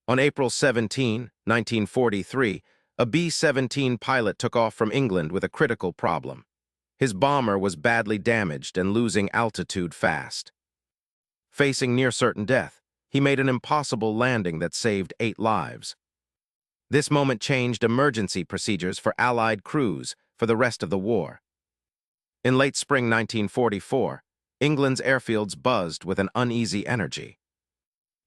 On April 17, 1943, a B-17 pilot took off from England with a critical problem. His bomber was badly damaged and losing altitude fast. Facing near-certain death, he made an impossible landing that saved 8 lives. This moment changed emergency procedures for Allied crews for the rest of the war. In late spring 1944, England's airfields buzzed with an uneasy energy.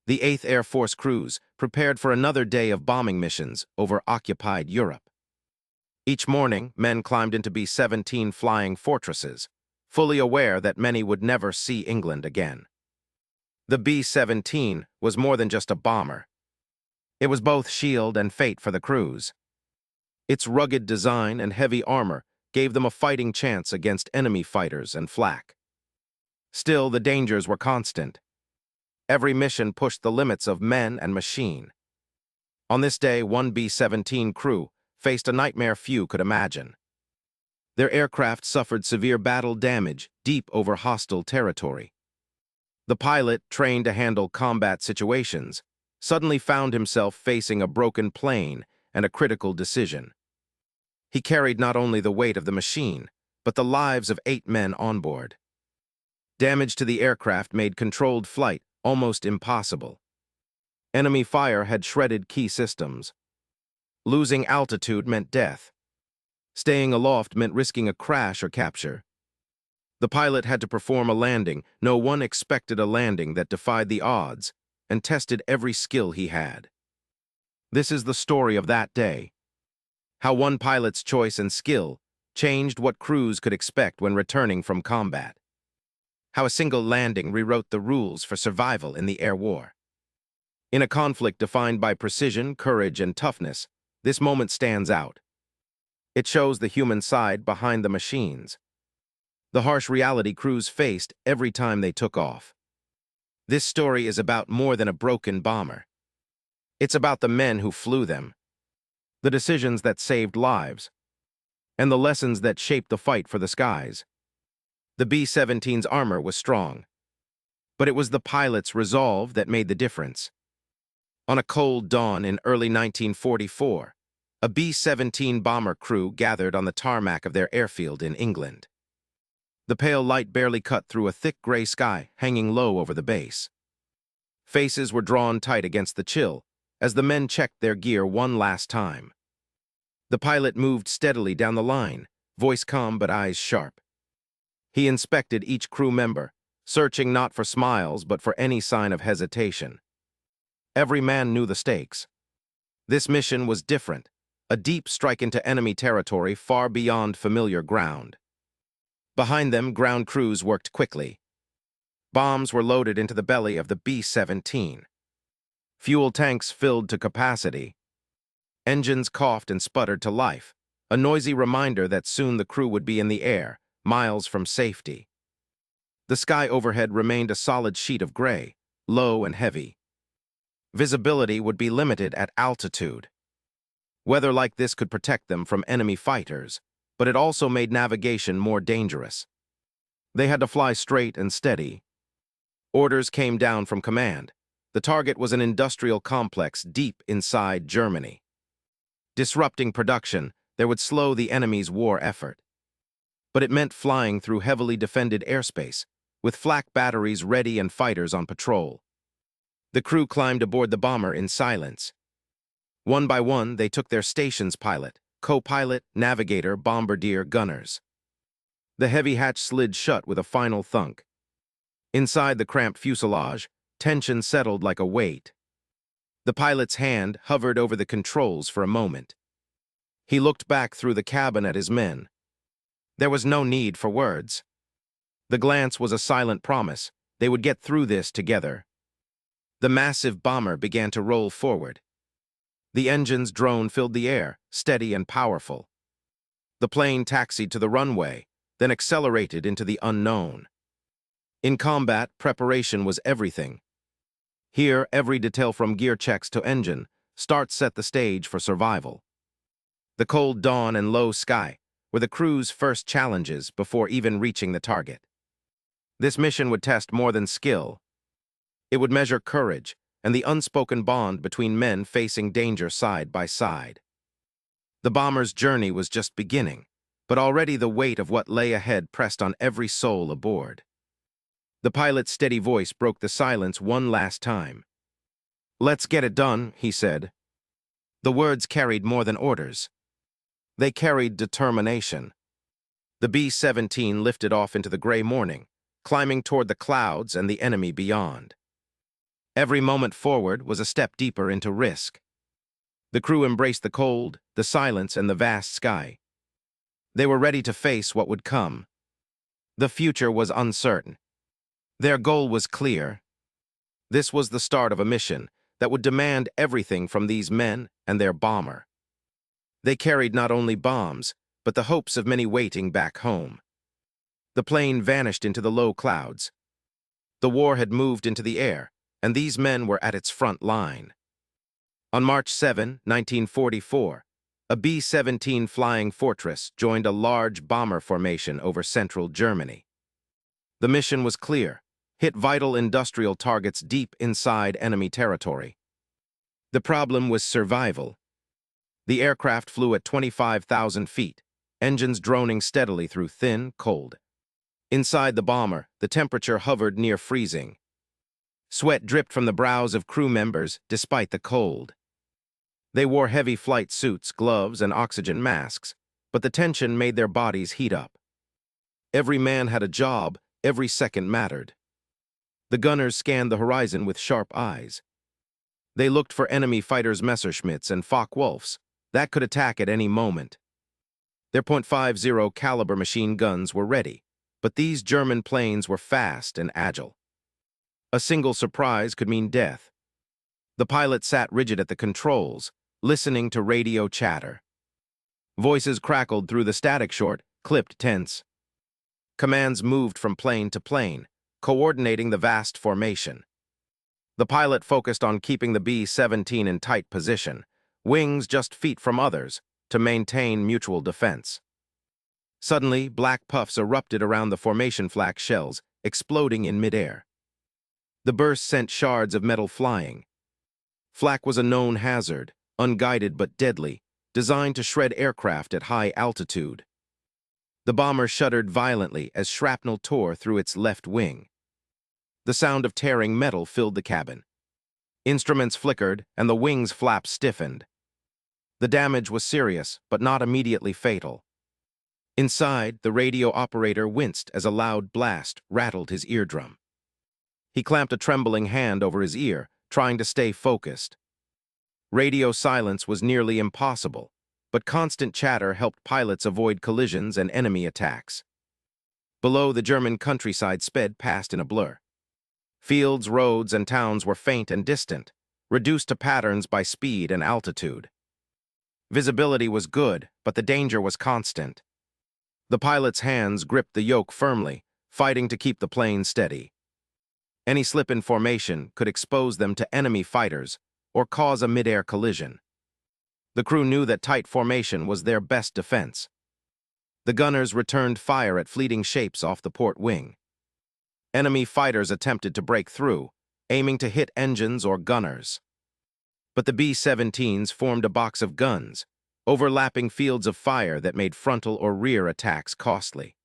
The 8th Air Force crews prepared for another day of bombing missions over occupied Europe. Each morning, men climbed into B-17 flying fortresses, fully aware that many would never see England again. The B-17 was more than just a bomber. It was both shield and fate for the crews. Its rugged design and heavy armor gave them a fighting chance against enemy fighters and flak. Still, the dangers were constant. Every mission pushed the limits of men and machine. On this day, one B-17 crew faced a nightmare few could imagine. Their aircraft suffered severe battle damage deep over hostile territory. The pilot, trained to handle combat situations, suddenly found himself facing a broken plane and a critical decision. He carried not only the weight of the machine, but the lives of 8 men on board. Damage to the aircraft made controlled flight almost impossible. Enemy fire had shredded key systems. Losing altitude meant death. Staying aloft meant risking a crash or capture. The pilot had to perform a landing. No one expected a landing that defied the odds and tested every skill he had. This is the story of that day. How one pilot's choice and skill changed what crews could expect when returning from combat. How a single landing rewrote the rules for survival in the air war. In a conflict defined by precision, courage, and toughness, this moment stands out. It shows the human side behind the machines. The harsh reality crews faced every time they took off. This story is about more than a broken bomber. It's about the men who flew them, the decisions that saved lives, and the lessons that shaped the fight for the skies. The B-17's armor was strong, but it was the pilot's resolve that made the difference. On a cold dawn in early 1944, a B-17 bomber crew gathered on the tarmac of their airfield in England. The pale light barely cut through a thick gray sky hanging low over the base. Faces were drawn tight against the chill as the men checked their gear one last time. The pilot moved steadily down the line, voice calm but eyes sharp. He inspected each crew member, searching not for smiles but for any sign of hesitation. Every man knew the stakes. This mission was different, a deep strike into enemy territory far beyond familiar ground. Behind them, ground crews worked quickly. Bombs were loaded into the belly of the B-17. Fuel tanks filled to capacity. Engines coughed and sputtered to life, a noisy reminder that soon the crew would be in the air, miles from safety. The sky overhead remained a solid sheet of gray, low and heavy. Visibility would be limited at altitude. Weather like this could protect them from enemy fighters, but it also made navigation more dangerous. They had to fly straight and steady. Orders came down from command. The target was an industrial complex deep inside Germany. Disrupting production, there would slow the enemy's war effort. But it meant flying through heavily defended airspace, with flak batteries ready and fighters on patrol. The crew climbed aboard the bomber in silence. One by one, they took their station's pilot, co-pilot, navigator, bombardier, gunners. The heavy hatch slid shut with a final thunk. Inside the cramped fuselage, tension settled like a weight. The pilot's hand hovered over the controls for a moment. He looked back through the cabin at his men. There was no need for words. The glance was a silent promise. They would get through this together. The massive bomber began to roll forward. The engine's drone filled the air, steady and powerful. The plane taxied to the runway, then accelerated into the unknown. In combat, preparation was everything. Here, every detail from gear checks to engine start set the stage for survival. The cold dawn and low sky were the crew's first challenges before even reaching the target. This mission would test more than skill. It would measure courage, and the unspoken bond between men facing danger side by side. The bomber's journey was just beginning, but already the weight of what lay ahead pressed on every soul aboard. The pilot's steady voice broke the silence one last time. "Let's get it done," he said. The words carried more than orders. They carried determination. The B-17 lifted off into the gray morning, climbing toward the clouds and the enemy beyond. Every moment forward was a step deeper into risk. The crew embraced the cold, the silence, and the vast sky. They were ready to face what would come. The future was uncertain. Their goal was clear. This was the start of a mission that would demand everything from these men and their bomber. They carried not only bombs, but the hopes of many waiting back home. The plane vanished into the low clouds. The war had moved into the air, and these men were at its front line. On March 7, 1944, a B-17 Flying Fortress joined a large bomber formation over central Germany. The mission was clear: hit vital industrial targets deep inside enemy territory. The problem was survival. The aircraft flew at 25,000 feet, engines droning steadily through thin, cold. Inside the bomber, the temperature hovered near freezing. Sweat dripped from the brows of crew members despite the cold. They wore heavy flight suits, gloves, and oxygen masks, but the tension made their bodies heat up. Every man had a job, every second mattered. The gunners scanned the horizon with sharp eyes. They looked for enemy fighters Messerschmitts and Focke-Wulfs that could attack at any moment. Their .50 caliber machine guns were ready, but these German planes were fast and agile. A single surprise could mean death. The pilot sat rigid at the controls, listening to radio chatter. Voices crackled through the static short, clipped tense. Commands moved from plane to plane, coordinating the vast formation. The pilot focused on keeping the B-17 in tight position, wings just feet from others, to maintain mutual defense. Suddenly, black puffs erupted around the formation flak shells, exploding in midair. The burst sent shards of metal flying. Flak was a known hazard, unguided but deadly, designed to shred aircraft at high altitude. The bomber shuddered violently as shrapnel tore through its left wing. The sound of tearing metal filled the cabin. Instruments flickered, and the wing's flaps stiffened. The damage was serious, but not immediately fatal. Inside, the radio operator winced as a loud blast rattled his eardrum. He clamped a trembling hand over his ear, trying to stay focused. Radio silence was nearly impossible, but constant chatter helped pilots avoid collisions and enemy attacks. Below, the German countryside sped past in a blur. Fields, roads, and towns were faint and distant, reduced to patterns by speed and altitude. Visibility was good, but the danger was constant. The pilot's hands gripped the yoke firmly, fighting to keep the plane steady. Any slip in formation could expose them to enemy fighters or cause a mid-air collision. The crew knew that tight formation was their best defense. The gunners returned fire at fleeting shapes off the port wing. Enemy fighters attempted to break through, aiming to hit engines or gunners. But the B-17s formed a box of guns, overlapping fields of fire that made frontal or rear attacks costly.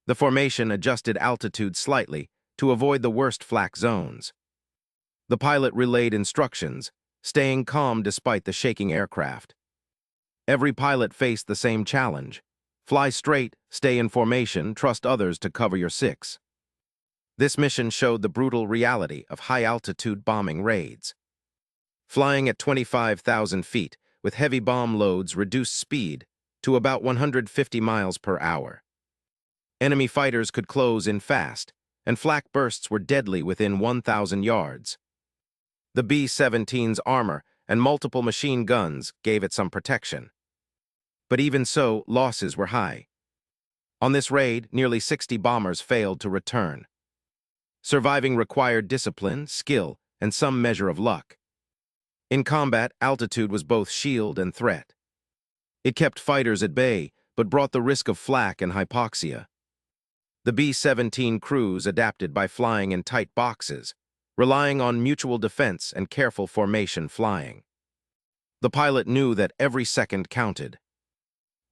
The formation adjusted altitude slightly to avoid the worst flak zones. The pilot relayed instructions, staying calm despite the shaking aircraft. Every pilot faced the same challenge: fly straight, stay in formation, trust others to cover your six. This mission showed the brutal reality of high-altitude bombing raids. Flying at 25,000 feet, with heavy bomb loads reduced speed to about 150 miles per hour. Enemy fighters could close in fast, and flak bursts were deadly within 1,000 yards. The B-17's armor and multiple machine guns gave it some protection. But even so, losses were high. On this raid, nearly 60 bombers failed to return. Surviving required discipline, skill, and some measure of luck. In combat, altitude was both shield and threat. It kept fighters at bay, but brought the risk of flak and hypoxia. The B-17 crews adapted by flying in tight boxes, relying on mutual defense and careful formation flying. The pilot knew that every second counted.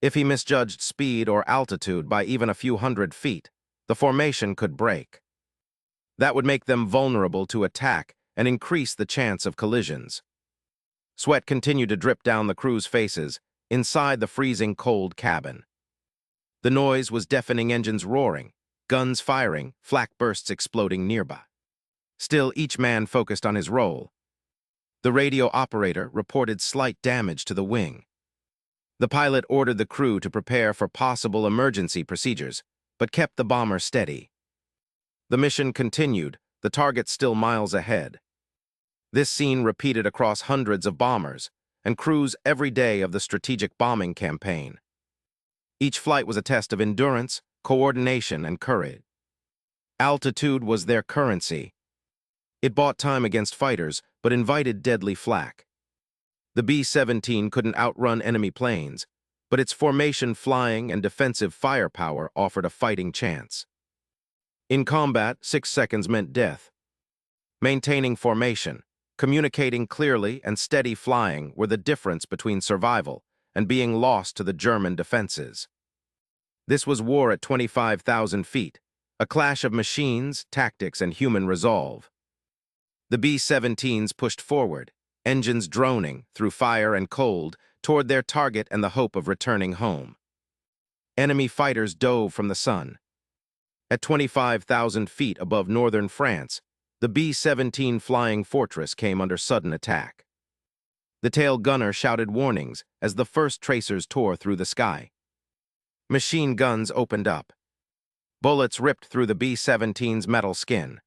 If he misjudged speed or altitude by even a few hundred feet, the formation could break. That would make them vulnerable to attack and increase the chance of collisions. Sweat continued to drip down the crew's faces, inside the freezing cold cabin. The noise was deafening, engines roaring, guns firing, flak bursts exploding nearby. Still, each man focused on his role. The radio operator reported slight damage to the wing. The pilot ordered the crew to prepare for possible emergency procedures, but kept the bomber steady. The mission continued, the target still miles ahead. This scene repeated across hundreds of bombers and crews every day of the strategic bombing campaign. Each flight was a test of endurance, coordination, and courage. Altitude was their currency. It bought time against fighters, but invited deadly flak. The B-17 couldn't outrun enemy planes, but its formation flying and defensive firepower offered a fighting chance. In combat, 6 seconds meant death. Maintaining formation, communicating clearly, and steady flying were the difference between survival and being lost to the German defenses. This was war at 25,000 feet, a clash of machines, tactics, and human resolve. The B-17s pushed forward, engines droning through fire and cold toward their target and the hope of returning home. Enemy fighters dove from the sun. At 25,000 feet above northern France, the B-17 flying fortress came under sudden attack. The tail gunner shouted warnings as the first tracers tore through the sky. Machine guns opened up. Bullets ripped through the B-17's metal skin.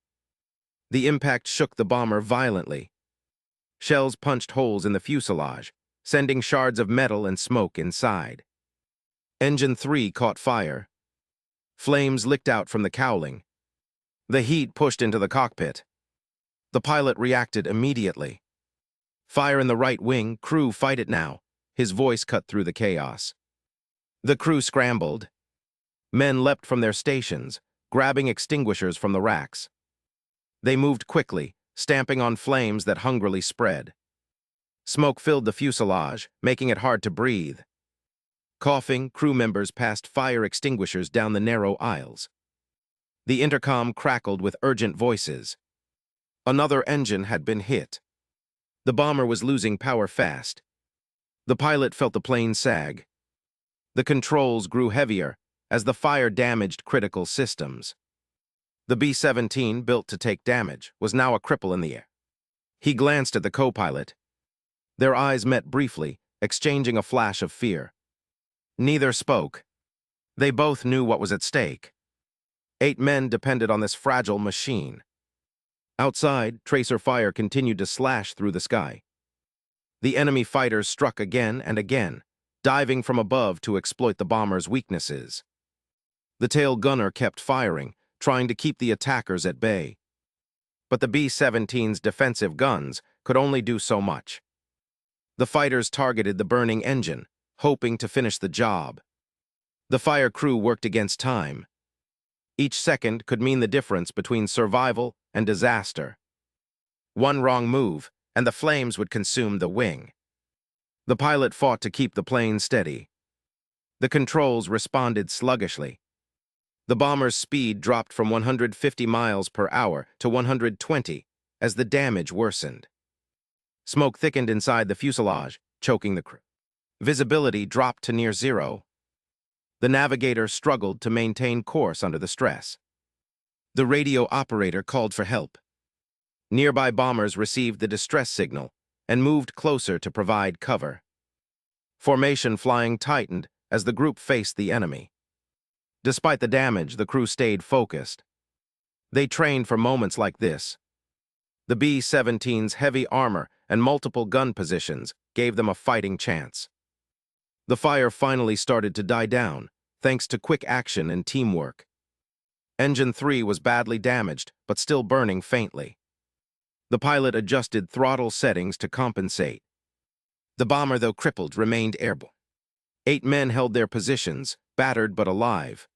The impact shook the bomber violently. Shells punched holes in the fuselage, sending shards of metal and smoke inside. Engine 3 caught fire. Flames licked out from the cowling. The heat pushed into the cockpit. The pilot reacted immediately. "Fire in the right wing, crew, fight it now." His voice cut through the chaos. The crew scrambled. Men leapt from their stations, grabbing extinguishers from the racks. They moved quickly, stamping on flames that hungrily spread. Smoke filled the fuselage, making it hard to breathe. Coughing, crew members passed fire extinguishers down the narrow aisles. The intercom crackled with urgent voices. Another engine had been hit. The bomber was losing power fast. The pilot felt the plane sag. The controls grew heavier as the fire damaged critical systems. The B-17, built to take damage, was now a cripple in the air. He glanced at the co-pilot. Their eyes met briefly, exchanging a flash of fear. Neither spoke. They both knew what was at stake. 8 men depended on this fragile machine. Outside, tracer fire continued to slash through the sky. The enemy fighters struck again and again, diving from above to exploit the bomber's weaknesses. The tail gunner kept firing, trying to keep the attackers at bay. But the B-17's defensive guns could only do so much. The fighters targeted the burning engine, hoping to finish the job. The fire crew worked against time. Each second could mean the difference between survival and disaster. One wrong move, and the flames would consume the wing. The pilot fought to keep the plane steady. The controls responded sluggishly. The bomber's speed dropped from 150 miles per hour to 120 as the damage worsened. Smoke thickened inside the fuselage, choking the crew. Visibility dropped to near zero. The navigator struggled to maintain course under the stress. The radio operator called for help. Nearby bombers received the distress signal and moved closer to provide cover. Formation flying tightened as the group faced the enemy. Despite the damage, the crew stayed focused. They trained for moments like this. The B-17's heavy armor and multiple gun positions gave them a fighting chance. The fire finally started to die down, thanks to quick action and teamwork. Engine 3 was badly damaged, but still burning faintly. The pilot adjusted throttle settings to compensate. The bomber, though crippled, remained airborne. 8 men held their positions, battered but alive.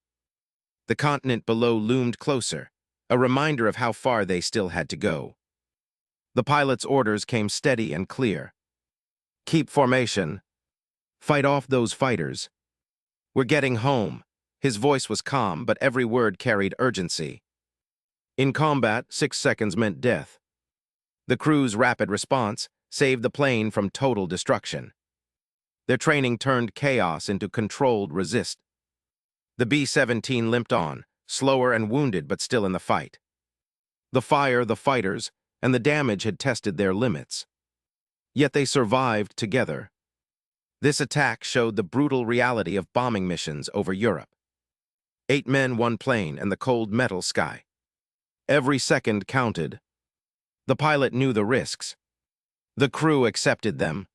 The continent below loomed closer, a reminder of how far they still had to go. The pilot's orders came steady and clear. Keep formation. Fight off those fighters. We're getting home. His voice was calm, but every word carried urgency. In combat, 6 seconds meant death. The crew's rapid response saved the plane from total destruction. Their training turned chaos into controlled resist. The B-17 limped on, slower and wounded but still in the fight. The fire, the fighters, and the damage had tested their limits. Yet they survived together. This attack showed the brutal reality of bombing missions over Europe. 8 men, 1 plane, and the cold metal sky. Every second counted. The pilot knew the risks. The crew accepted them.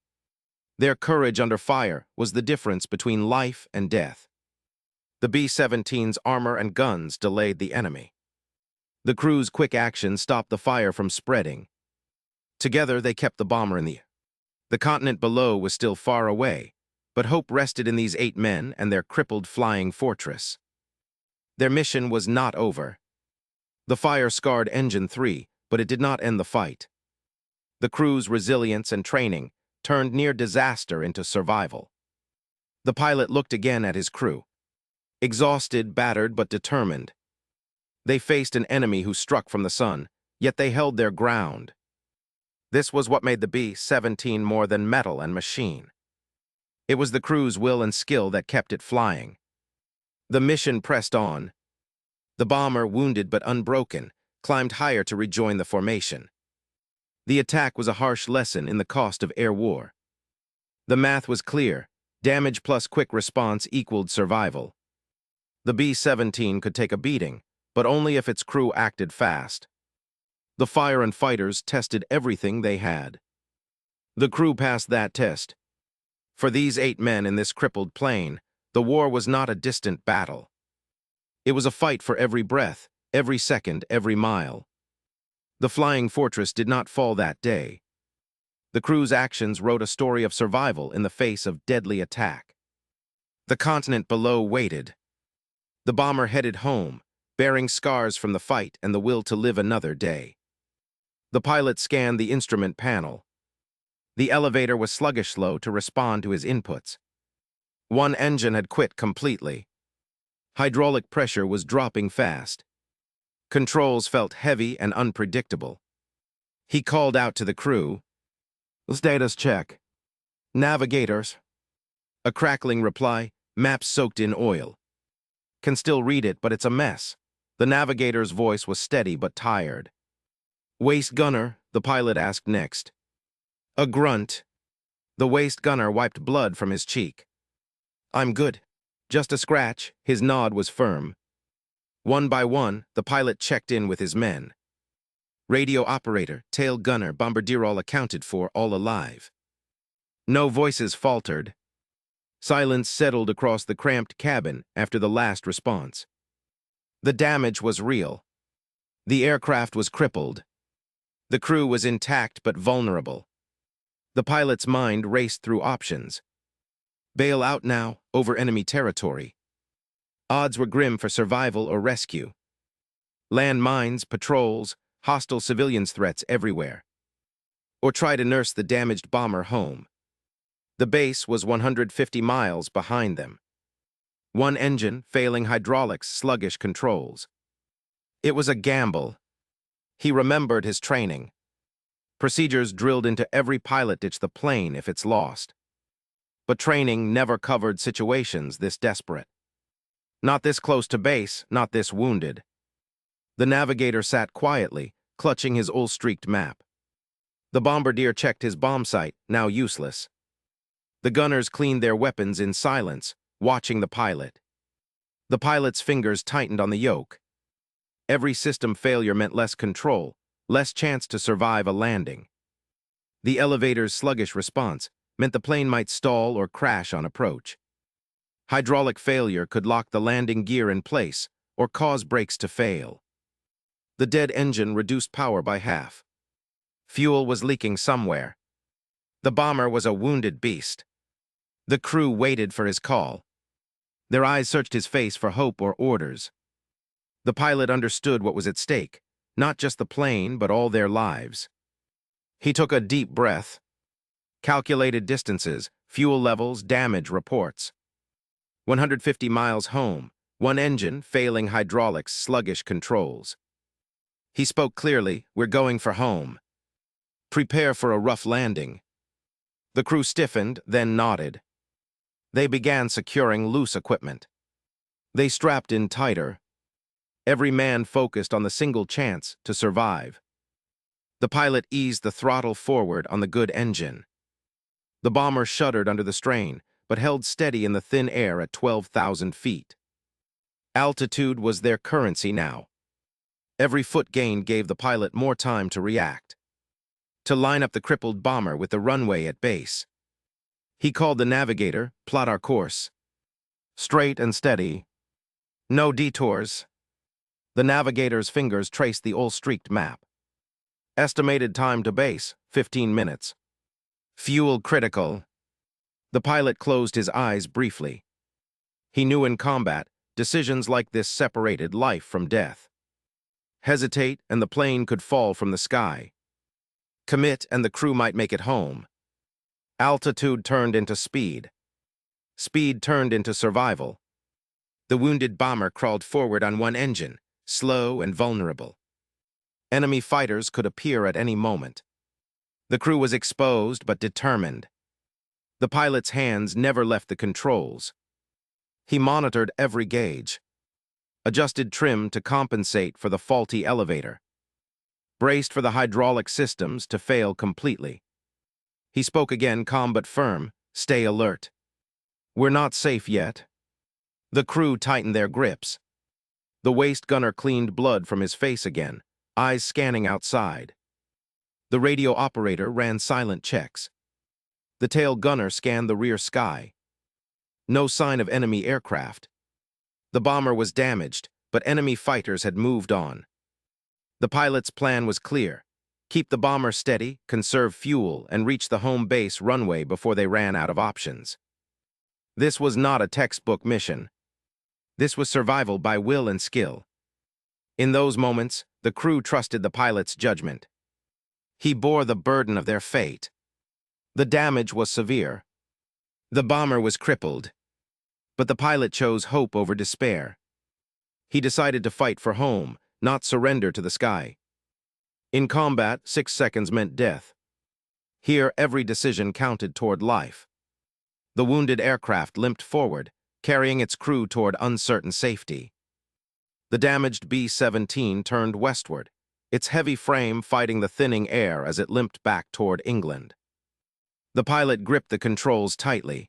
Their courage under fire was the difference between life and death. The B-17's armor and guns delayed the enemy. The crew's quick action stopped the fire from spreading. Together, they kept the bomber in the air. The continent below was still far away, but hope rested in these 8 men and their crippled flying fortress. Their mission was not over. The fire scarred Engine 3, but it did not end the fight. The crew's resilience and training turned near disaster into survival. The pilot looked again at his crew. Exhausted, battered, but determined. They faced an enemy who struck from the sun, yet they held their ground. This was what made the B-17 more than metal and machine. It was the crew's will and skill that kept it flying. The mission pressed on. The bomber, wounded but unbroken, climbed higher to rejoin the formation. The attack was a harsh lesson in the cost of air war. The math was clear. Damage plus quick response equaled survival. The B-17 could take a beating, but only if its crew acted fast. The fire and fighters tested everything they had. The crew passed that test. For these 8 men in this crippled plane, the war was not a distant battle. It was a fight for every breath, every second, every mile. The flying fortress did not fall that day. The crew's actions wrote a story of survival in the face of deadly attack. The continent below waited. The bomber headed home, bearing scars from the fight and the will to live another day. The pilot scanned the instrument panel. The elevator was slow to respond to his inputs. One engine had quit completely. Hydraulic pressure was dropping fast. Controls felt heavy and unpredictable. He called out to the crew. "Status check. Navigators." A crackling reply, maps soaked in oil. "Can still read it, but it's a mess." The navigator's voice was steady but tired. "Waist gunner," the pilot asked next. A grunt. The waist gunner wiped blood from his cheek. "I'm good. Just a scratch." His nod was firm. One by one, the pilot checked in with his men. Radio operator, tail gunner, bombardier all accounted for, all alive. No voices faltered. Silence settled across the cramped cabin after the last response. The damage was real. The aircraft was crippled. The crew was intact but vulnerable. The pilot's mind raced through options. Bail out now, over enemy territory. Odds were grim for survival or rescue. Land mines, patrols, hostile civilians threats everywhere. Or try to nurse the damaged bomber home. The base was 150 miles behind them. One engine, failing hydraulics, sluggish controls. It was a gamble. He remembered his training. Procedures drilled into every pilot ditch the plane if it's lost. But training never covered situations this desperate. Not this close to base, not this wounded. The navigator sat quietly, clutching his oil-streaked map. The bombardier checked his bomb sight, now useless. The gunners cleaned their weapons in silence, watching the pilot. The pilot's fingers tightened on the yoke. Every system failure meant less control, less chance to survive a landing. The elevator's sluggish response meant the plane might stall or crash on approach. Hydraulic failure could lock the landing gear in place or cause brakes to fail. The dead engine reduced power by half. Fuel was leaking somewhere. The bomber was a wounded beast. The crew waited for his call. Their eyes searched his face for hope or orders. The pilot understood what was at stake, not just the plane, but all their lives. He took a deep breath, calculated distances, fuel levels, damage reports. 150 miles home, one engine, failing hydraulics, sluggish controls. He spoke clearly, "We're going for home. Prepare for a rough landing." The crew stiffened, then nodded. They began securing loose equipment. They strapped in tighter. Every man focused on the single chance to survive. The pilot eased the throttle forward on the good engine. The bomber shuddered under the strain, but held steady in the thin air at 12,000 feet. Altitude was their currency now. Every foot gained gave the pilot more time to react, to line up the crippled bomber with the runway at base. He called the navigator, "Plot our course. Straight and steady. No detours." The navigator's fingers traced the oil-streaked map. Estimated time to base, 15 minutes. Fuel critical. The pilot closed his eyes briefly. He knew in combat, decisions like this separated life from death. Hesitate, and the plane could fall from the sky. Commit, and the crew might make it home. Altitude turned into speed. Speed turned into survival. The wounded bomber crawled forward on one engine, slow and vulnerable. Enemy fighters could appear at any moment. The crew was exposed but determined. The pilot's hands never left the controls. He monitored every gauge, adjusted trim to compensate for the faulty elevator, braced for the hydraulic systems to fail completely. He spoke again, calm but firm, "Stay alert. We're not safe yet." The crew tightened their grips. The waist gunner cleaned blood from his face again, eyes scanning outside. The radio operator ran silent checks. The tail gunner scanned the rear sky. No sign of enemy aircraft. The bomber was damaged, but enemy fighters had moved on. The pilot's plan was clear: keep the bomber steady, conserve fuel, and reach the home base runway before they ran out of options. This was not a textbook mission. This was survival by will and skill. In those moments, the crew trusted the pilot's judgment. He bore the burden of their fate. The damage was severe. The bomber was crippled. But the pilot chose hope over despair. He decided to fight for home, not surrender to the sky. In combat, 6 seconds meant death. Here, every decision counted toward life. The wounded aircraft limped forward, carrying its crew toward uncertain safety. The damaged B-17 turned westward, its heavy frame fighting the thinning air as it limped back toward England. The pilot gripped the controls tightly.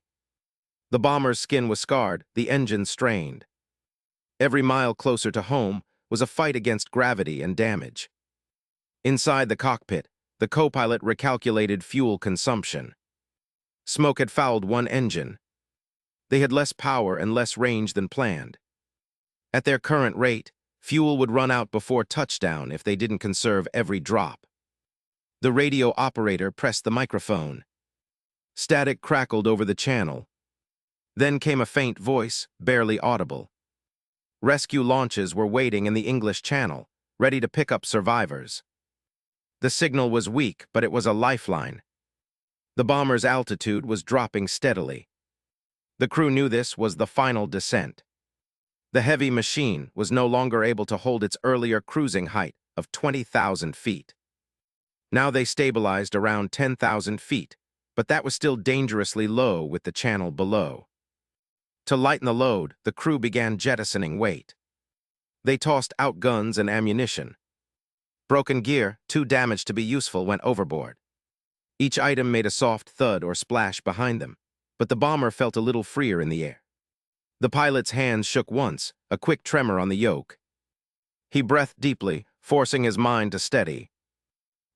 The bomber's skin was scarred, the engine strained. Every mile closer to home was a fight against gravity and damage. Inside the cockpit, the co-pilot recalculated fuel consumption. Smoke had fouled one engine. They had less power and less range than planned. At their current rate, fuel would run out before touchdown if they didn't conserve every drop. The radio operator pressed the microphone. Static crackled over the channel. Then came a faint voice, barely audible. Rescue launches were waiting in the English Channel, ready to pick up survivors. The signal was weak, but it was a lifeline. The bomber's altitude was dropping steadily. The crew knew this was the final descent. The heavy machine was no longer able to hold its earlier cruising height of 20,000 feet. Now they stabilized around 10,000 feet, but that was still dangerously low with the channel below. To lighten the load, the crew began jettisoning weight. They tossed out guns and ammunition. Broken gear, too damaged to be useful, went overboard. Each item made a soft thud or splash behind them, but the bomber felt a little freer in the air. The pilot's hands shook once, a quick tremor on the yoke. He breathed deeply, forcing his mind to steady.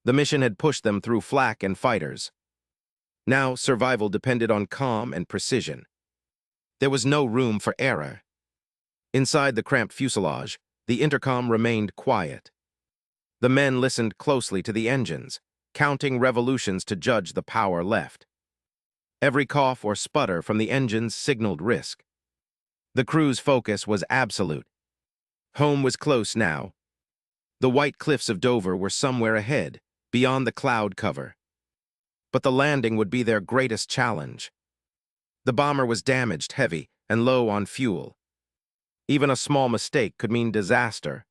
The mission had pushed them through flak and fighters. Now survival depended on calm and precision. There was no room for error. Inside the cramped fuselage, the intercom remained quiet. The men listened closely to the engines, counting revolutions to judge the power left. Every cough or sputter from the engines signaled risk. The crew's focus was absolute. Home was close now. The white cliffs of Dover were somewhere ahead, beyond the cloud cover. But the landing would be their greatest challenge. The bomber was damaged, heavy, and low on fuel. Even a small mistake could mean disaster.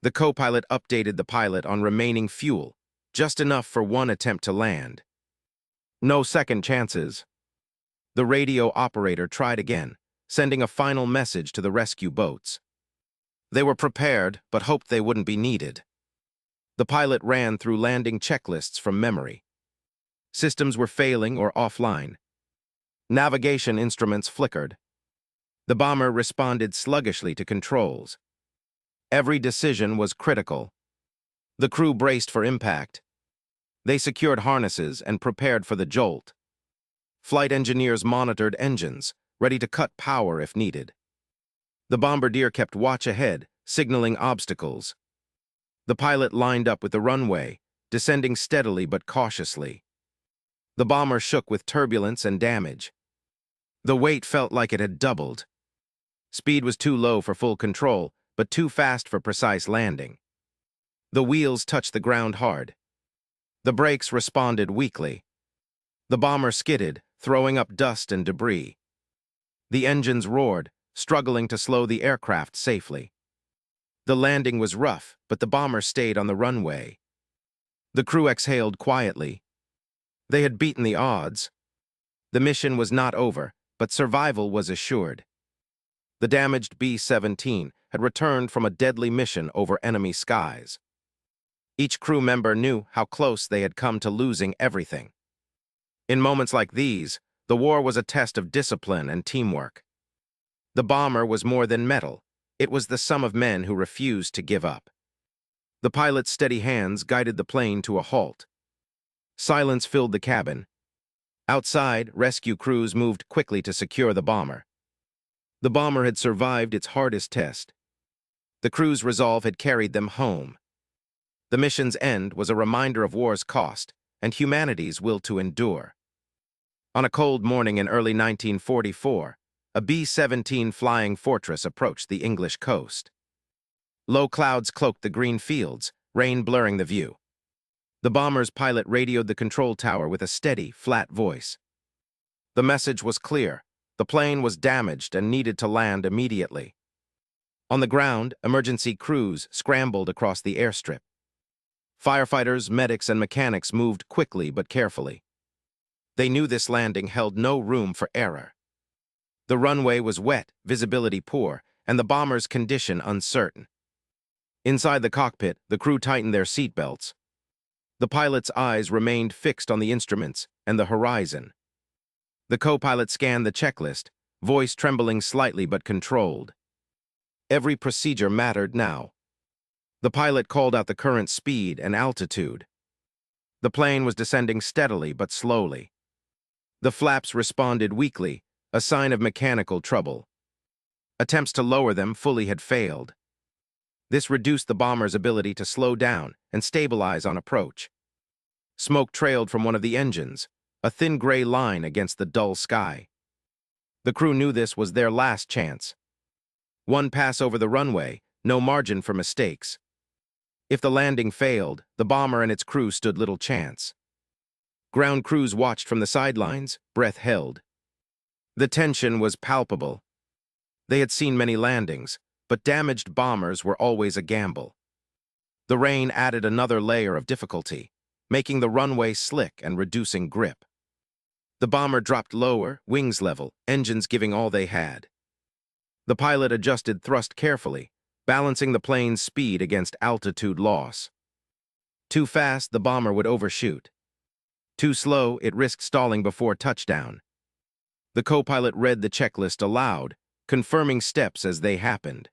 The co-pilot updated the pilot on remaining fuel, just enough for one attempt to land. No second chances. The radio operator tried again, sending a final message to the rescue boats. They were prepared, but hoped they wouldn't be needed. The pilot ran through landing checklists from memory. Systems were failing or offline. Navigation instruments flickered. The bomber responded sluggishly to controls. Every decision was critical. The crew braced for impact. They secured harnesses and prepared for the jolt. Flight engineers monitored engines, ready to cut power if needed. The bombardier kept watch ahead, signaling obstacles. The pilot lined up with the runway, descending steadily but cautiously. The bomber shook with turbulence and damage. The weight felt like it had doubled. Speed was too low for full control, but too fast for precise landing. The wheels touched the ground hard. The brakes responded weakly. The bomber skidded, throwing up dust and debris. The engines roared, struggling to slow the aircraft safely. The landing was rough, but the bomber stayed on the runway. The crew exhaled quietly. They had beaten the odds. The mission was not over, but survival was assured. The damaged B-17 had returned from a deadly mission over enemy skies. Each crew member knew how close they had come to losing everything. In moments like these, the war was a test of discipline and teamwork. The bomber was more than metal. It was the sum of men who refused to give up. The pilot's steady hands guided the plane to a halt. Silence filled the cabin. Outside, rescue crews moved quickly to secure the bomber. The bomber had survived its hardest test. The crew's resolve had carried them home. The mission's end was a reminder of war's cost and humanity's will to endure. On a cold morning in early 1944, a B-17 flying fortress approached the English coast. Low clouds cloaked the green fields, rain blurring the view. The bomber's pilot radioed the control tower with a steady, flat voice. The message was clear. The plane was damaged and needed to land immediately. On the ground, emergency crews scrambled across the airstrip. Firefighters, medics, and mechanics moved quickly but carefully. They knew this landing held no room for error. The runway was wet, visibility poor, and the bomber's condition uncertain. Inside the cockpit, the crew tightened their seatbelts. The pilot's eyes remained fixed on the instruments and the horizon. The co-pilot scanned the checklist, voice trembling slightly but controlled. Every procedure mattered now. The pilot called out the current speed and altitude. The plane was descending steadily but slowly. The flaps responded weakly, a sign of mechanical trouble. Attempts to lower them fully had failed. This reduced the bomber's ability to slow down and stabilize on approach. Smoke trailed from one of the engines, a thin gray line against the dull sky. The crew knew this was their last chance. One pass over the runway, no margin for mistakes. If the landing failed, the bomber and its crew stood little chance. Ground crews watched from the sidelines, breath held. The tension was palpable. They had seen many landings, but damaged bombers were always a gamble. The rain added another layer of difficulty, making the runway slick and reducing grip. The bomber dropped lower, wings level, engines giving all they had. The pilot adjusted thrust carefully, balancing the plane's speed against altitude loss. Too fast, the bomber would overshoot. Too slow, it risked stalling before touchdown. The co-pilot read the checklist aloud, confirming steps as they happened.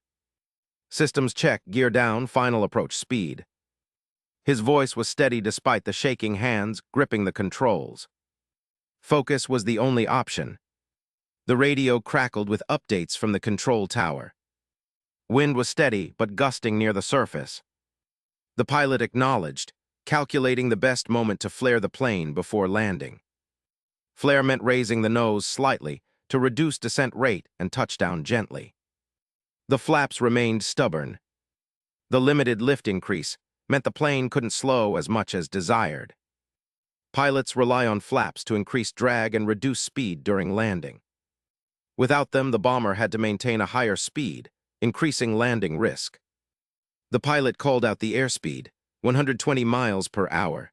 Systems check, gear down, final approach speed. His voice was steady despite the shaking hands gripping the controls. Focus was the only option. The radio crackled with updates from the control tower. Wind was steady but gusting near the surface. The pilot acknowledged, calculating the best moment to flare the plane before landing. Flare meant raising the nose slightly to reduce descent rate and touchdown gently. The flaps remained stubborn. The limited lift increase meant the plane couldn't slow as much as desired. Pilots rely on flaps to increase drag and reduce speed during landing. Without them, the bomber had to maintain a higher speed, increasing landing risk. The pilot called out the airspeed, 120 miles per hour.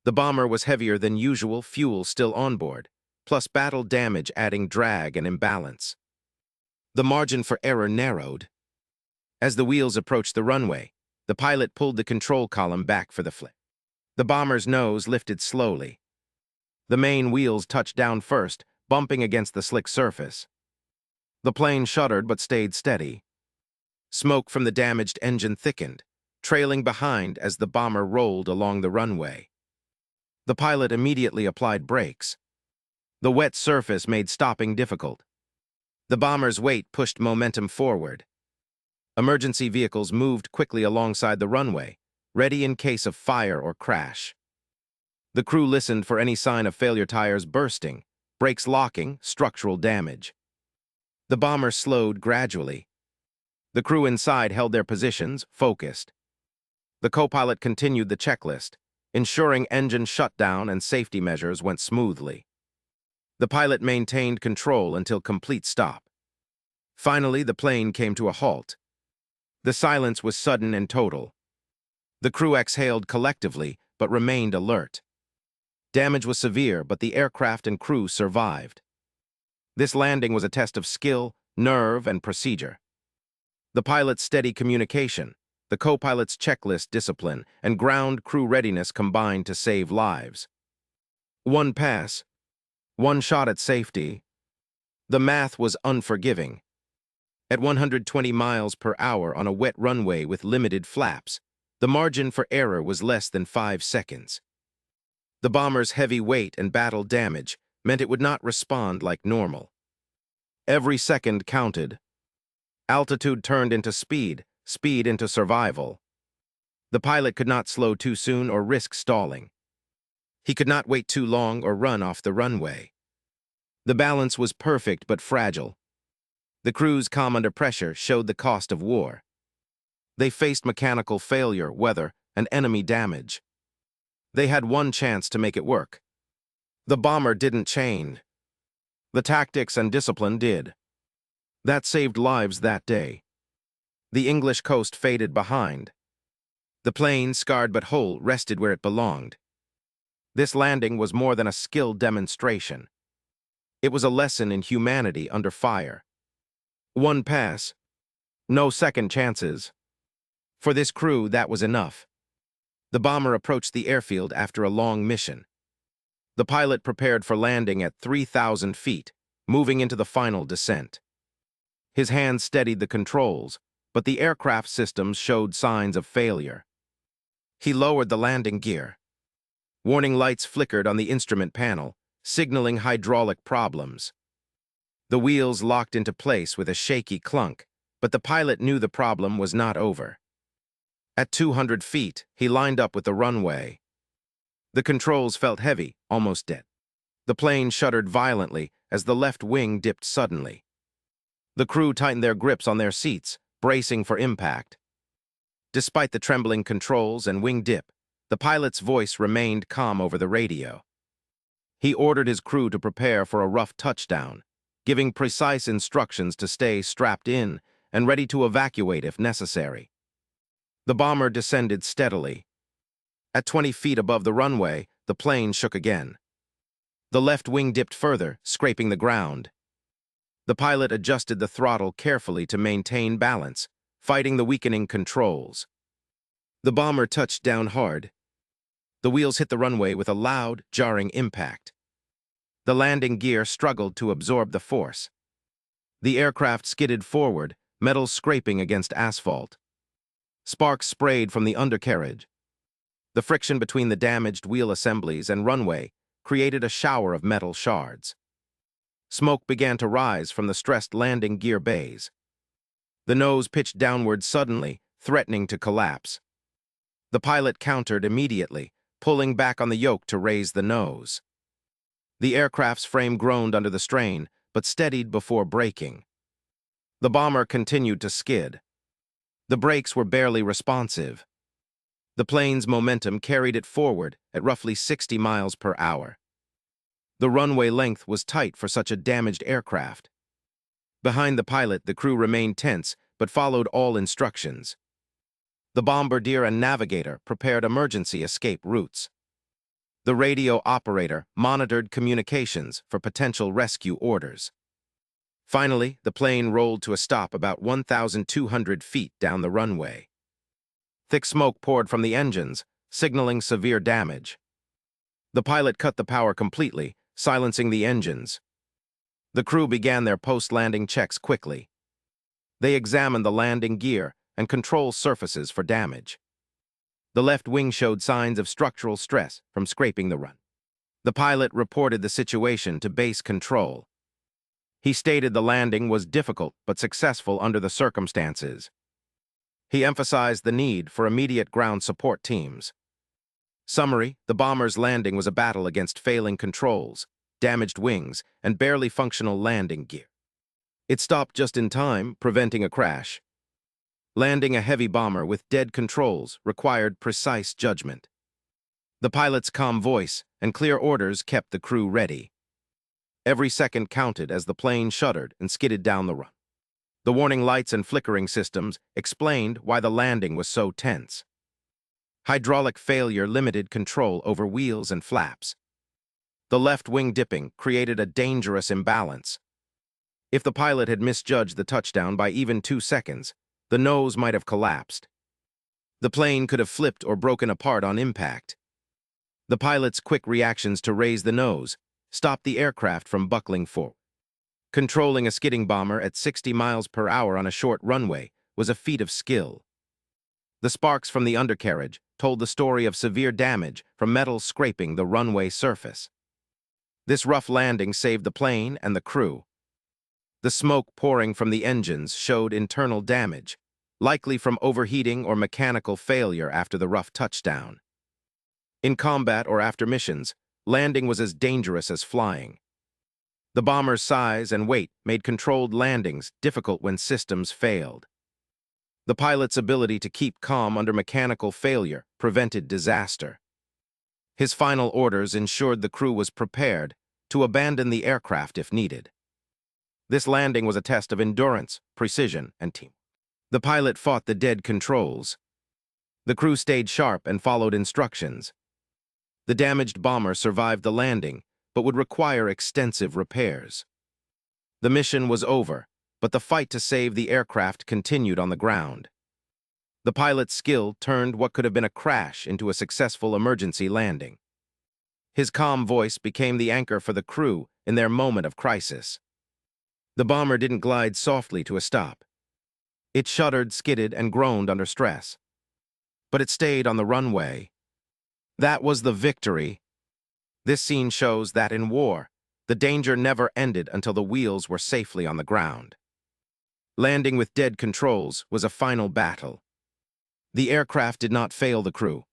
The bomber was heavier than usual, fuel still on board, plus battle damage adding drag and imbalance. The margin for error narrowed. As the wheels approached the runway, the pilot pulled the control column back for the flip. The bomber's nose lifted slowly. The main wheels touched down first, bumping against the slick surface. The plane shuddered but stayed steady. Smoke from the damaged engine thickened, trailing behind as the bomber rolled along the runway. The pilot immediately applied brakes. The wet surface made stopping difficult. The bomber's weight pushed momentum forward. Emergency vehicles moved quickly alongside the runway, ready in case of fire or crash. The crew listened for any sign of failure: tires bursting, brakes locking, structural damage. The bomber slowed gradually. The crew inside held their positions, focused. The co-pilot continued the checklist, ensuring engine shutdown and safety measures went smoothly. The pilot maintained control until complete stop. Finally, the plane came to a halt. The silence was sudden and total. The crew exhaled collectively, but remained alert. Damage was severe, but the aircraft and crew survived. This landing was a test of skill, nerve, and procedure. The pilot's steady communication, the co-pilot's checklist discipline, and ground crew readiness combined to save lives. One pass, one shot at safety. The math was unforgiving. At 120 miles per hour on a wet runway with limited flaps, the margin for error was less than 5 seconds. The bomber's heavy weight and battle damage meant it would not respond like normal. Every second counted. Altitude turned into speed, speed into survival. The pilot could not slow too soon or risk stalling. He could not wait too long or run off the runway. The balance was perfect but fragile. The crew's calm under pressure showed the cost of war. They faced mechanical failure, weather, and enemy damage. They had one chance to make it work. The bomber didn't change. The tactics and discipline did. That saved lives that day. The English coast faded behind. The plane, scarred but whole, rested where it belonged. This landing was more than a skill demonstration. It was a lesson in humanity under fire. One pass, no second chances. For this crew, that was enough. The bomber approached the airfield after a long mission. The pilot prepared for landing at 3,000 feet, moving into the final descent. His hands steadied the controls, but the aircraft systems showed signs of failure. He lowered the landing gear. Warning lights flickered on the instrument panel, signaling hydraulic problems. The wheels locked into place with a shaky clunk, but the pilot knew the problem was not over. At 200 feet, he lined up with the runway. The controls felt heavy, almost dead. The plane shuddered violently as the left wing dipped suddenly. The crew tightened their grips on their seats, bracing for impact. Despite the trembling controls and wing dip, the pilot's voice remained calm over the radio. He ordered his crew to prepare for a rough touchdown, giving precise instructions to stay strapped in and ready to evacuate if necessary. The bomber descended steadily. At 20 feet above the runway, the plane shook again. The left wing dipped further, scraping the ground. The pilot adjusted the throttle carefully to maintain balance, fighting the weakening controls. The bomber touched down hard. The wheels hit the runway with a loud, jarring impact. The landing gear struggled to absorb the force. The aircraft skidded forward, metal scraping against asphalt. Sparks sprayed from the undercarriage. The friction between the damaged wheel assemblies and runway created a shower of metal shards. Smoke began to rise from the stressed landing gear bays. The nose pitched downward suddenly, threatening to collapse. The pilot countered immediately, pulling back on the yoke to raise the nose. The aircraft's frame groaned under the strain, but steadied before braking. The bomber continued to skid. The brakes were barely responsive. The plane's momentum carried it forward at roughly 60 miles per hour. The runway length was tight for such a damaged aircraft. Behind the pilot, the crew remained tense but followed all instructions. The bombardier and navigator prepared emergency escape routes. The radio operator monitored communications for potential rescue orders. Finally, the plane rolled to a stop about 1,200 feet down the runway. Thick smoke poured from the engines, signaling severe damage. The pilot cut the power completely, silencing the engines. The crew began their post-landing checks quickly. They examined the landing gear and control surfaces for damage. The left wing showed signs of structural stress from scraping the run. The pilot reported the situation to base control. He stated the landing was difficult but successful under the circumstances. He emphasized the need for immediate ground support teams. Summary: the bomber's landing was a battle against failing controls, damaged wings, and barely functional landing gear. It stopped just in time, preventing a crash. Landing a heavy bomber with dead controls required precise judgment. The pilot's calm voice and clear orders kept the crew ready. Every second counted as the plane shuddered and skidded down the run. The warning lights and flickering systems explained why the landing was so tense. Hydraulic failure limited control over wheels and flaps. The left wing dipping created a dangerous imbalance. If the pilot had misjudged the touchdown by even 2 seconds, the nose might have collapsed. The plane could have flipped or broken apart on impact. The pilot's quick reactions to raise the nose stopped the aircraft from buckling forward. Controlling a skidding bomber at 60 miles per hour on a short runway was a feat of skill. The sparks from the undercarriage told the story of severe damage from metal scraping the runway surface. This rough landing saved the plane and the crew. The smoke pouring from the engines showed internal damage, likely from overheating or mechanical failure after the rough touchdown. In combat or after missions, landing was as dangerous as flying. The bomber's size and weight made controlled landings difficult when systems failed. The pilot's ability to keep calm under mechanical failure prevented disaster. His final orders ensured the crew was prepared to abandon the aircraft if needed. This landing was a test of endurance, precision, and team. The pilot fought the dead controls. The crew stayed sharp and followed instructions. The damaged bomber survived the landing, but would require extensive repairs. The mission was over, but the fight to save the aircraft continued on the ground. The pilot's skill turned what could have been a crash into a successful emergency landing. His calm voice became the anchor for the crew in their moment of crisis. The bomber didn't glide softly to a stop. It shuddered, skidded, and groaned under stress. But it stayed on the runway. That was the victory. This scene shows that in war, the danger never ended until the wheels were safely on the ground. Landing with dead controls was a final battle. The aircraft did not fail the crew.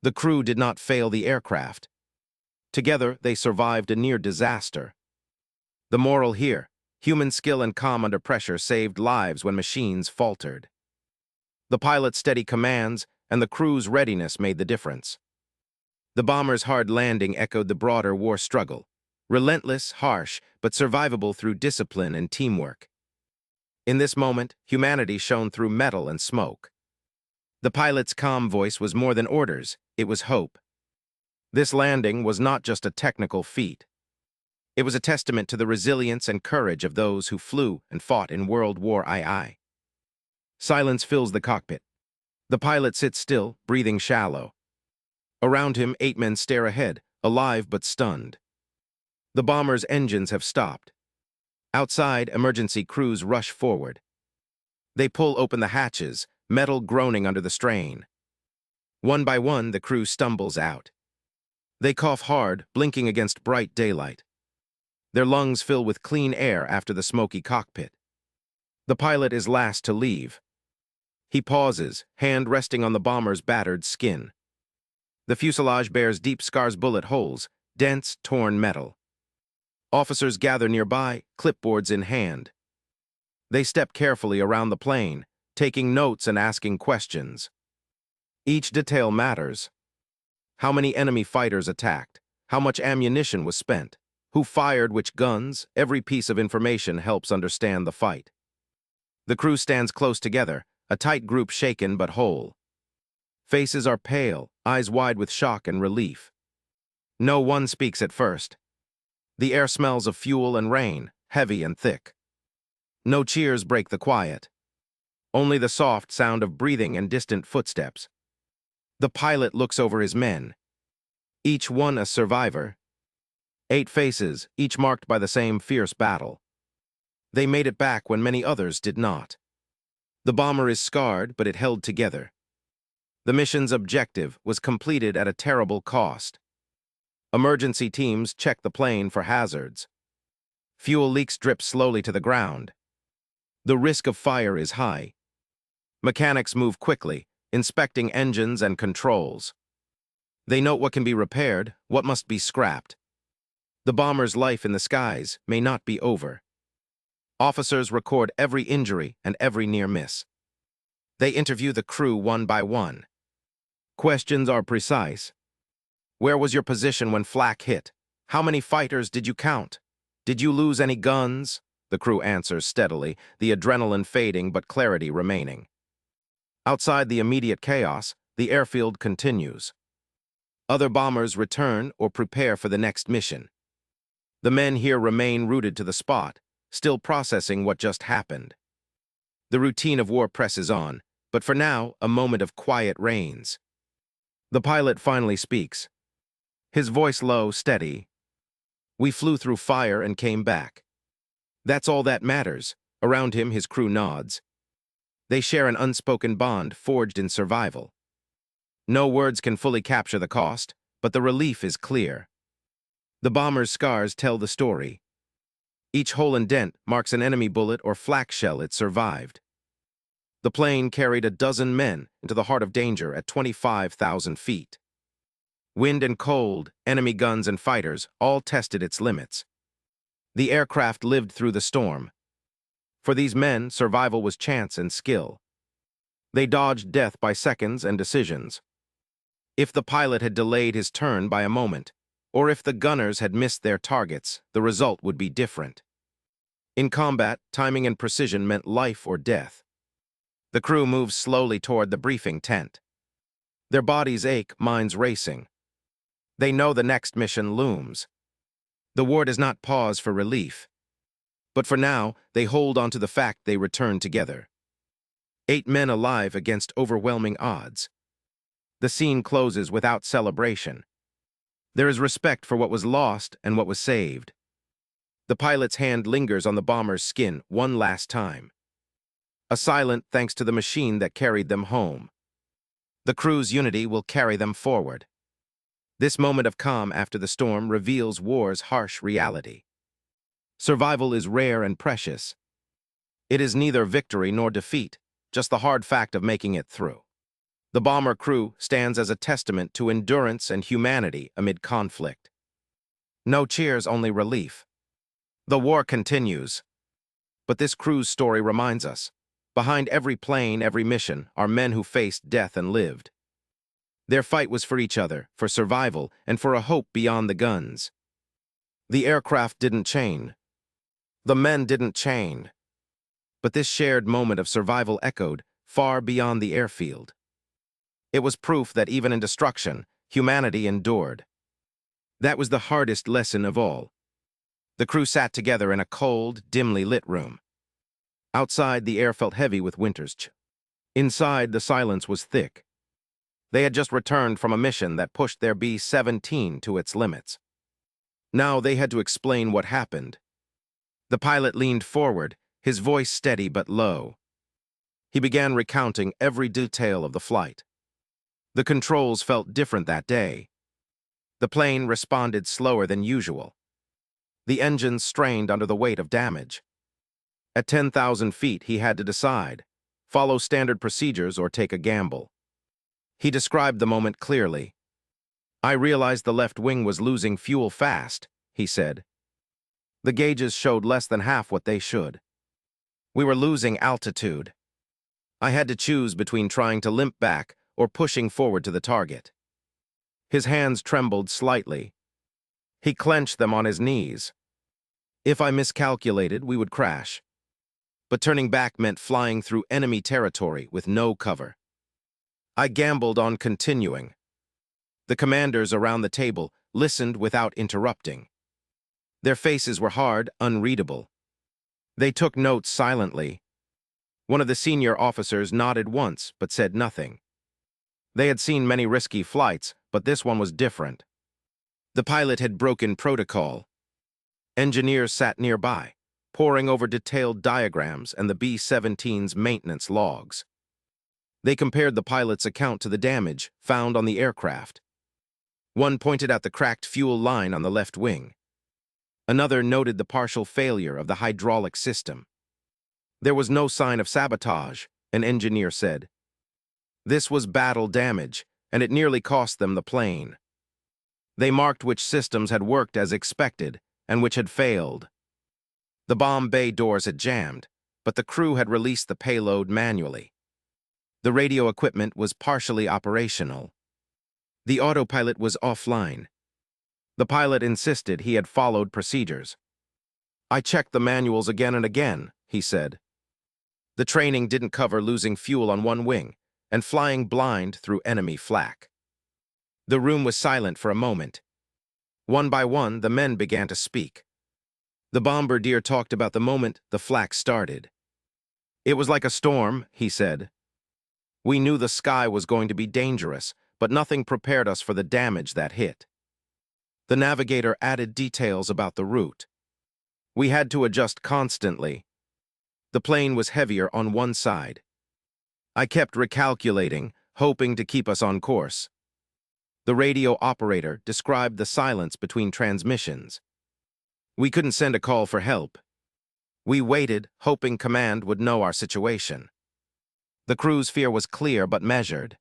The crew did not fail the aircraft. Together, they survived a near disaster. The moral here: human skill and calm under pressure saved lives when machines faltered. The pilot's steady commands and the crew's readiness made the difference. The bomber's hard landing echoed the broader war struggle: relentless, harsh, but survivable through discipline and teamwork. In this moment, humanity shone through metal and smoke. The pilot's calm voice was more than orders, it was hope. This landing was not just a technical feat. It was a testament to the resilience and courage of those who flew and fought in World War II. Silence fills the cockpit. The pilot sits still, breathing shallow. Around him, 8 men stare ahead, alive but stunned. The bomber's engines have stopped. Outside, emergency crews rush forward. They pull open the hatches, metal groaning under the strain. One by one, the crew stumbles out. They cough hard, blinking against bright daylight. Their lungs fill with clean air after the smoky cockpit. The pilot is last to leave. He pauses, hand resting on the bomber's battered skin. The fuselage bears deep scars, bullet holes, dense, torn metal. Officers gather nearby, clipboards in hand. They step carefully around the plane, taking notes and asking questions. Each detail matters. How many enemy fighters attacked? How much ammunition was spent? Who fired which guns? Every piece of information helps understand the fight. The crew stands close together, a tight group shaken but whole. Faces are pale, eyes wide with shock and relief. No one speaks at first. The air smells of fuel and rain, heavy and thick. No cheers break the quiet. Only the soft sound of breathing and distant footsteps. The pilot looks over his men. Each one a survivor. 8 faces, each marked by the same fierce battle. They made it back when many others did not. The bomber is scarred, but it held together. The mission's objective was completed at a terrible cost. Emergency teams check the plane for hazards. Fuel leaks drip slowly to the ground. The risk of fire is high. Mechanics move quickly, inspecting engines and controls. They note what can be repaired, what must be scrapped. The bomber's life in the skies may not be over. Officers record every injury and every near miss. They interview the crew one by one. Questions are precise. Where was your position when flak hit? How many fighters did you count? Did you lose any guns? The crew answers steadily, the adrenaline fading but clarity remaining. Outside the immediate chaos, the airfield continues. Other bombers return or prepare for the next mission. The men here remain rooted to the spot, still processing what just happened. The routine of war presses on, but for now, a moment of quiet reigns. The pilot finally speaks. His voice low, steady. We flew through fire and came back. That's all that matters. Around him, his crew nods. They share an unspoken bond forged in survival. No words can fully capture the cost, but the relief is clear. The bomber's scars tell the story. Each hole and dent marks an enemy bullet or flak shell it survived. The plane carried a dozen men into the heart of danger at 25,000 feet. Wind and cold, enemy guns and fighters all tested its limits. The aircraft lived through the storm. For these men, survival was chance and skill. They dodged death by seconds and decisions. If the pilot had delayed his turn by a moment, or if the gunners had missed their targets, the result would be different. In combat, timing and precision meant life or death. The crew moves slowly toward the briefing tent. Their bodies ache, minds racing. They know the next mission looms. The war does not pause for relief. But for now, they hold on to the fact they return together. 8 men alive against overwhelming odds. The scene closes without celebration. There is respect for what was lost and what was saved. The pilot's hand lingers on the bomber's skin one last time. A silent thanks to the machine that carried them home. The crew's unity will carry them forward. This moment of calm after the storm reveals war's harsh reality. Survival is rare and precious. It is neither victory nor defeat, just the hard fact of making it through. The bomber crew stands as a testament to endurance and humanity amid conflict. No cheers, only relief. The war continues. But this crew's story reminds us, behind every plane, every mission, are men who faced death and lived. Their fight was for each other, for survival, and for a hope beyond the guns. The aircraft didn't chain. The men didn't chain. But this shared moment of survival echoed far beyond the airfield. It was proof that even in destruction, humanity endured. That was the hardest lesson of all. The crew sat together in a cold, dimly lit room. Outside, the air felt heavy with winter's chill. Inside, the silence was thick. They had just returned from a mission that pushed their B-17 to its limits. Now they had to explain what happened. The pilot leaned forward, his voice steady but low. He began recounting every detail of the flight. The controls felt different that day. The plane responded slower than usual. The engines strained under the weight of damage. At 10,000 feet, he had to decide, follow standard procedures or take a gamble. He described the moment clearly. I realized the left wing was losing fuel fast, he said. The gauges showed less than half what they should. We were losing altitude. I had to choose between trying to limp back or pushing forward to the target. His hands trembled slightly. He clenched them on his knees. If I miscalculated, we would crash. But turning back meant flying through enemy territory with no cover. I gambled on continuing. The commanders around the table listened without interrupting. Their faces were hard, unreadable. They took notes silently. One of the senior officers nodded once, but said nothing. They had seen many risky flights, but this one was different. The pilot had broken protocol. Engineers sat nearby, poring over detailed diagrams and the B-17's maintenance logs. They compared the pilot's account to the damage found on the aircraft. One pointed out the cracked fuel line on the left wing. Another noted the partial failure of the hydraulic system. There was no sign of sabotage, an engineer said. This was battle damage, and it nearly cost them the plane. They marked which systems had worked as expected and which had failed. The bomb bay doors had jammed, but the crew had released the payload manually. The radio equipment was partially operational. The autopilot was offline. The pilot insisted he had followed procedures. I checked the manuals again and again, he said. The training didn't cover losing fuel on one wing and flying blind through enemy flak. The room was silent for a moment. One by one, the men began to speak. The bombardier talked about the moment the flak started. It was like a storm, he said. We knew the sky was going to be dangerous, but nothing prepared us for the damage that hit. The navigator added details about the route. We had to adjust constantly. The plane was heavier on one side. I kept recalculating, hoping to keep us on course. The radio operator described the silence between transmissions. We couldn't send a call for help. We waited, hoping command would know our situation. The crew's fear was clear but measured.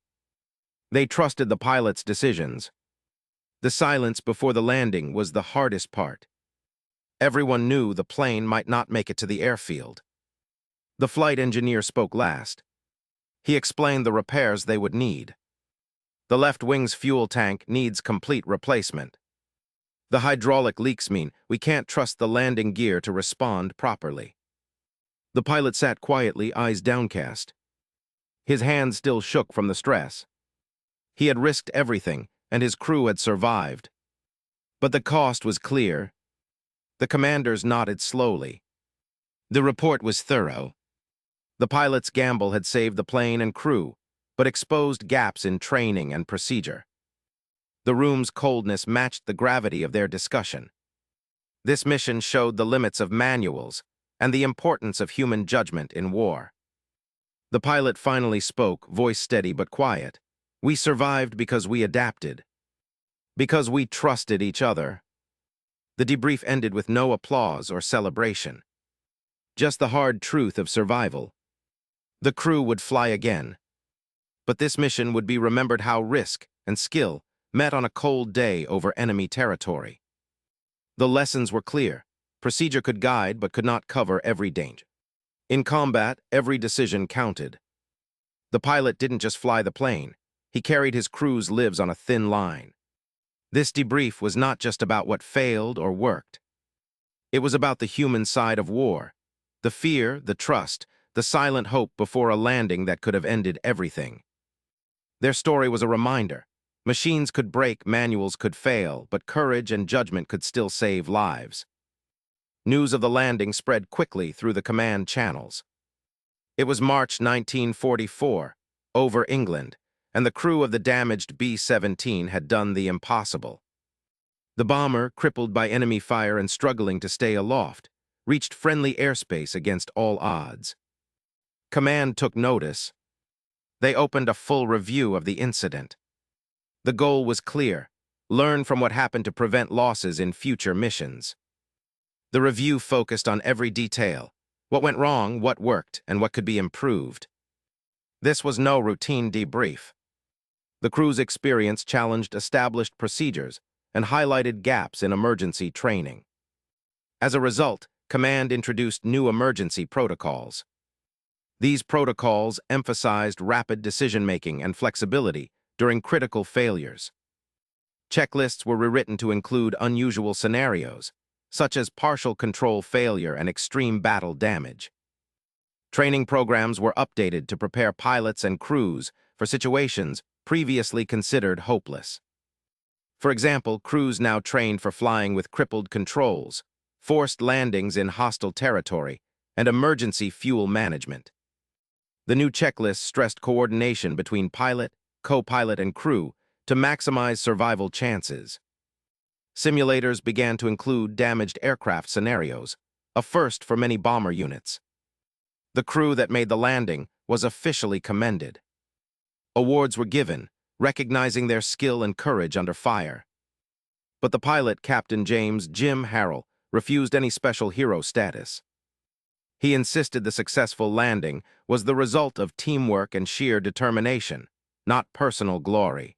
They trusted the pilot's decisions. The silence before the landing was the hardest part. Everyone knew the plane might not make it to the airfield. The flight engineer spoke last. He explained the repairs they would need. The left wing's fuel tank needs complete replacement. The hydraulic leaks mean we can't trust the landing gear to respond properly. The pilot sat quietly, eyes downcast. His hands still shook from the stress. He had risked everything, and his crew had survived. But the cost was clear. The commanders nodded slowly. The report was thorough. The pilot's gamble had saved the plane and crew, but exposed gaps in training and procedure. The room's coldness matched the gravity of their discussion. This mission showed the limits of manuals and the importance of human judgment in war. The pilot finally spoke, voice steady but quiet. We survived because we adapted. Because we trusted each other. The debrief ended with no applause or celebration. Just the hard truth of survival. The crew would fly again. But this mission would be remembered how risk and skill met on a cold day over enemy territory. The lessons were clear. Procedure could guide but could not cover every danger. In combat, every decision counted. The pilot didn't just fly the plane. He carried his crew's lives on a thin line. This debrief was not just about what failed or worked. It was about the human side of war. The fear, the trust, the silent hope before a landing that could have ended everything. Their story was a reminder. Machines could break, manuals could fail, but courage and judgment could still save lives. News of the landing spread quickly through the command channels. It was March 1944, over England, and the crew of the damaged B-17 had done the impossible. The bomber, crippled by enemy fire and struggling to stay aloft, reached friendly airspace against all odds. Command took notice. They opened a full review of the incident. The goal was clear: learn from what happened to prevent losses in future missions. The review focused on every detail: what went wrong, what worked, and what could be improved. This was no routine debrief. The crew's experience challenged established procedures and highlighted gaps in emergency training. As a result, Command introduced new emergency protocols. These protocols emphasized rapid decision-making and flexibility during critical failures. Checklists were rewritten to include unusual scenarios, such as partial control failure and extreme battle damage. Training programs were updated to prepare pilots and crews for situations previously considered hopeless. For example, crews now trained for flying with crippled controls, forced landings in hostile territory, and emergency fuel management. The new checklist stressed coordination between pilot, co-pilot, and crew to maximize survival chances. Simulators began to include damaged aircraft scenarios, a first for many bomber units. The crew that made the landing was officially commended. Awards were given, recognizing their skill and courage under fire. But the pilot, Captain James "Jim" Harrell, refused any special hero status. He insisted the successful landing was the result of teamwork and sheer determination, not personal glory.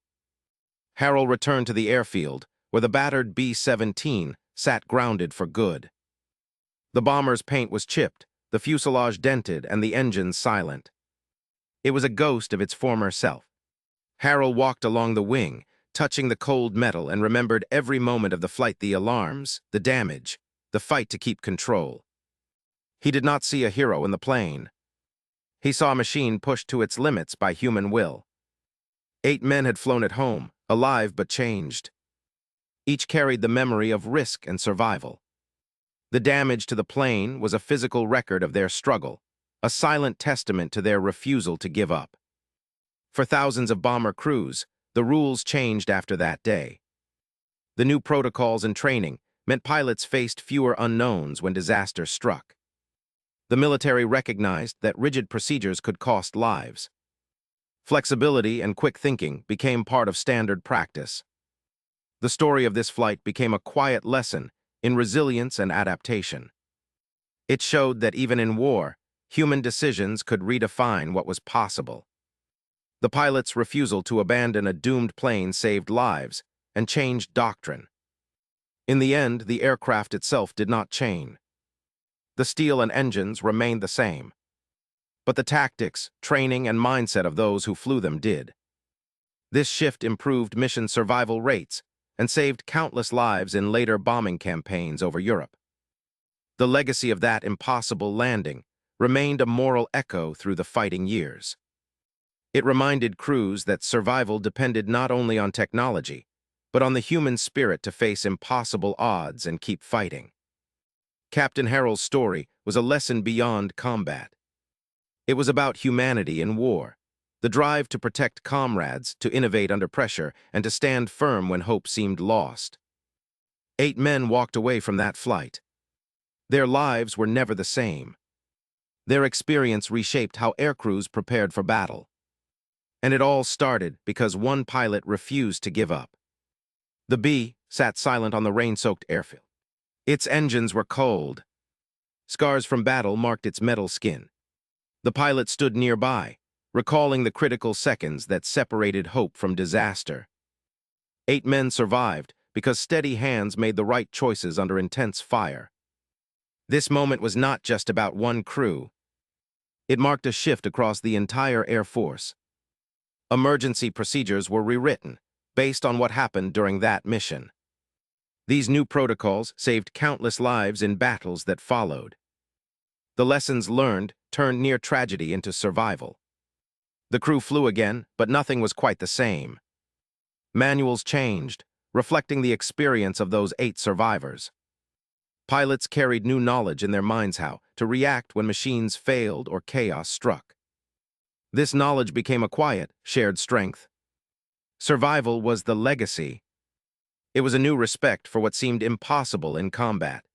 Harrell returned to the airfield, where the battered B-17 sat grounded for good. The bomber's paint was chipped, the fuselage dented, and the engines silent. It was a ghost of its former self. Harrell walked along the wing, touching the cold metal, and remembered every moment of the flight, the alarms, the damage, the fight to keep control. He did not see a hero in the plane. He saw a machine pushed to its limits by human will. 8 men had flown it home, alive but changed. Each carried the memory of risk and survival. The damage to the plane was a physical record of their struggle, a silent testament to their refusal to give up. For thousands of bomber crews, the rules changed after that day. The new protocols and training meant pilots faced fewer unknowns when disaster struck. The military recognized that rigid procedures could cost lives. Flexibility and quick thinking became part of standard practice. The story of this flight became a quiet lesson in resilience and adaptation. It showed that even in war, human decisions could redefine what was possible. The pilot's refusal to abandon a doomed plane saved lives and changed doctrine. In the end, the aircraft itself did not change. The steel and engines remained the same. But the tactics, training, and mindset of those who flew them did. This shift improved mission survival rates and saved countless lives in later bombing campaigns over Europe. The legacy of that impossible landing remained a moral echo through the fighting years. It reminded crews that survival depended not only on technology, but on the human spirit to face impossible odds and keep fighting. Captain Harrell's story was a lesson beyond combat. It was about humanity in war, the drive to protect comrades, to innovate under pressure, and to stand firm when hope seemed lost. 8 men walked away from that flight. Their lives were never the same. Their experience reshaped how aircrews prepared for battle. And it all started because one pilot refused to give up. The B sat silent on the rain-soaked airfield. Its engines were cold. Scars from battle marked its metal skin. The pilot stood nearby, recalling the critical seconds that separated hope from disaster. 8 men survived because steady hands made the right choices under intense fire. This moment was not just about one crew. It marked a shift across the entire Air Force. Emergency procedures were rewritten based on what happened during that mission. These new protocols saved countless lives in battles that followed. The lessons learned turned near tragedy into survival. The crew flew again, but nothing was quite the same. Manuals changed, reflecting the experience of those 8 survivors. Pilots carried new knowledge in their minds how to react when machines failed or chaos struck. This knowledge became a quiet, shared strength. Survival was the legacy. It was a new respect for what seemed impossible in combat.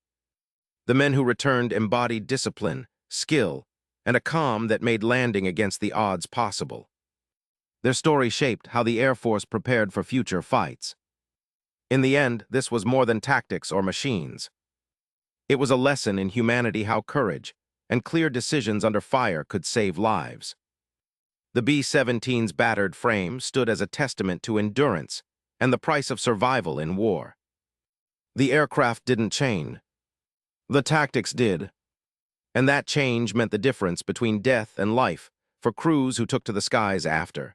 The men who returned embodied discipline, skill, and a calm that made landing against the odds possible. Their story shaped how the Air Force prepared for future fights. In the end, this was more than tactics or machines. It was a lesson in humanity, how courage and clear decisions under fire could save lives. The B-17's battered frame stood as a testament to endurance and the price of survival in war. The aircraft didn't change. The tactics did. And that change meant the difference between death and life for crews who took to the skies after.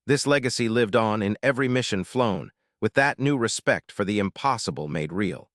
This legacy lived on in every mission flown, with that new respect for the impossible made real.